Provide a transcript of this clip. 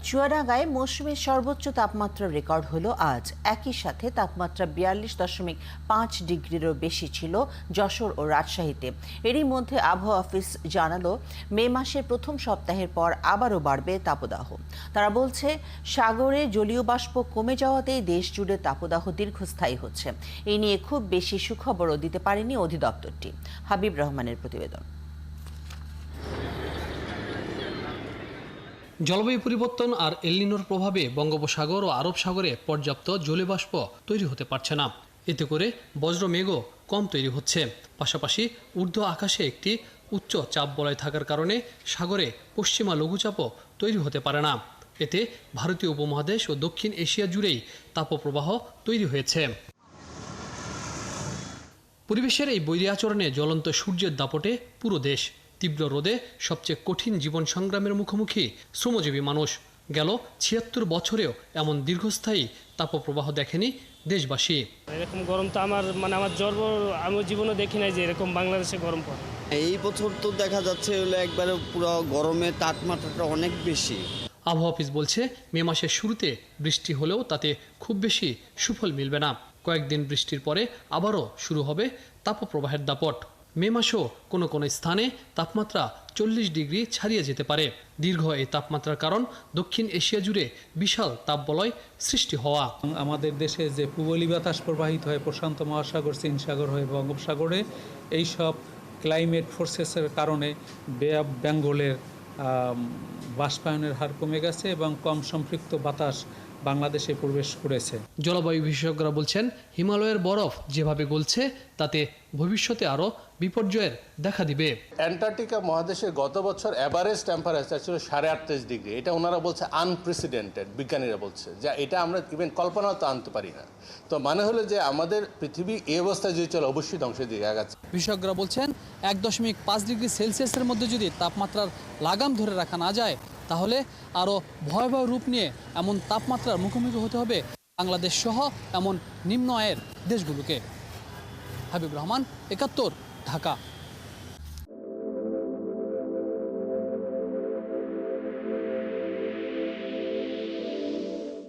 চুয়াডাঙ্গায় মৌসুমীর সর্বোচ্চ তাপমাত্রা রেকর্ড হলো আজ। একই সাথে তাপমাত্রা 42.5 ডিগ্রিরও বেশি ছিল যশোর ও রাজশাহীতে। এরই মধ্যে আবহাওয়া অফিস জানালো, মে মাসের প্রথম সপ্তাহের পর আবারও বাড়বে তাপদাহ। তারা বলছে, সাগরে জলীয় বাষ্প কমে যাওয়াতেই দেশ জুড়ে তাপদাহ দীর্ঘস্থায়ী হচ্ছে। এই নিয়ে খুব বেশি সুখবরও দিতে পারেনি অধিদপ্তরটি। হাবিব রহমানের প্রতিবেদন। জলবায়ু পরিবর্তন আর এল নিনোর প্রভাবে বঙ্গোপসাগর ও আরব সাগরে পর্যাপ্ত জলীয়বাষ্প তৈরি হতে পারছে না। এতে করে বজ্র মেঘও কম তৈরি হচ্ছে। পাশাপাশি ঊর্ধ্ব আকাশে একটি উচ্চ চাপ বলয় থাকার কারণে সাগরে পশ্চিমা লঘুচাপও তৈরি হতে পারে না। এতে ভারতীয় উপমহাদেশ ও দক্ষিণ এশিয়া জুড়েই তাপপ্রবাহ তৈরি হয়েছে। পরিবেশের এই বৈরী আচরণে জ্বলন্ত সূর্যের দাপটে পুরো দেশ। তীব্র রোদে সবচেয়ে কঠিন জীবন সংগ্রামের মুখোমুখি শ্রমজীবী মানুষ। গেল ৭৬ বছরেও এমন দীর্ঘস্থায়ী তাপপ্রবাহ দেখেনি দেশবাসী। এরকম গরম তো আমার জন্ম আমি জীবনে দেখি নাই যে এরকম বাংলাদেশে গরম পড়ে। এই বছর তো দেখা যাচ্ছে হলো একবারে পুরো গরমের তাপমাত্রাটা অনেক বেশি। আবহাওয়া অফিস বলছে, মে মাসের শুরুতে বৃষ্টি হলেও তাতে খুব বেশি সুফল মিলবে না। কয়েকদিন বৃষ্টির পরে আবারও শুরু হবে তাপপ্রবাহের দাপট। মে মাসেও কোনো কোনো স্থানে তাপমাত্রা ৪০ ডিগ্রি ছাড়িয়ে যেতে পারে। দীর্ঘ এই তাপমাত্রার কারণ দক্ষিণ এশিয়া জুড়ে বিশাল তাপবলয় সৃষ্টি হওয়া। আমাদের দেশে যে পূবলি বাতাস প্রবাহিত হয় প্রশান্ত মহাসাগর, চীন সাগর হয়ে বঙ্গোপসাগরে, এই সব ক্লাইমেট ফোর্সেসের কারণে বে অফ বেঙ্গলের বাষ্পায়নের হার কমে গেছে এবং কম সম্পৃক্ত বাতাস বাংলাদেশে প্রবেশ করেছে। জলবায়ু বিশেষজ্ঞরা বলছেন, হিমালয়ের বরফ যেভাবে গলছে তাতে ভবিষ্যতে আরও বিপর্যয়ের দেখা দিবে। অ্যান্টার্কটিকা মহাদেশে গত বছর অ্যাভারেজ টেম্পারেচার ছিল 38.5 ডিগ্রি। এটা ওনারা বলছে আনপ্রেসিডেন্টেড, বিজ্ঞানীরা বলছে, যা এটা আমরা ইভেন কল্পনাও তো আনতে পারি না। তো মানে হলো যে আমাদের পৃথিবী এই অবস্থায় যদি চলে অবশ্যই ধ্বংসের দিকে আগাচ্ছে। বিশেষজ্ঞরা বলছেন, 1.5 ডিগ্রি সেলসিয়াসের মধ্যে যদি তাপমাত্রার লাগাম ধরে রাখা না যায়, তাহলে আরও ভয়াবহ রূপ নিয়ে এমন তাপমাত্রার মুখোমুখি হতে হবে বাংলাদেশ সহ এমন নিম্ন আয়ের দেশগুলোকে। হাবিব রহমান, ৭১, ঢাকা।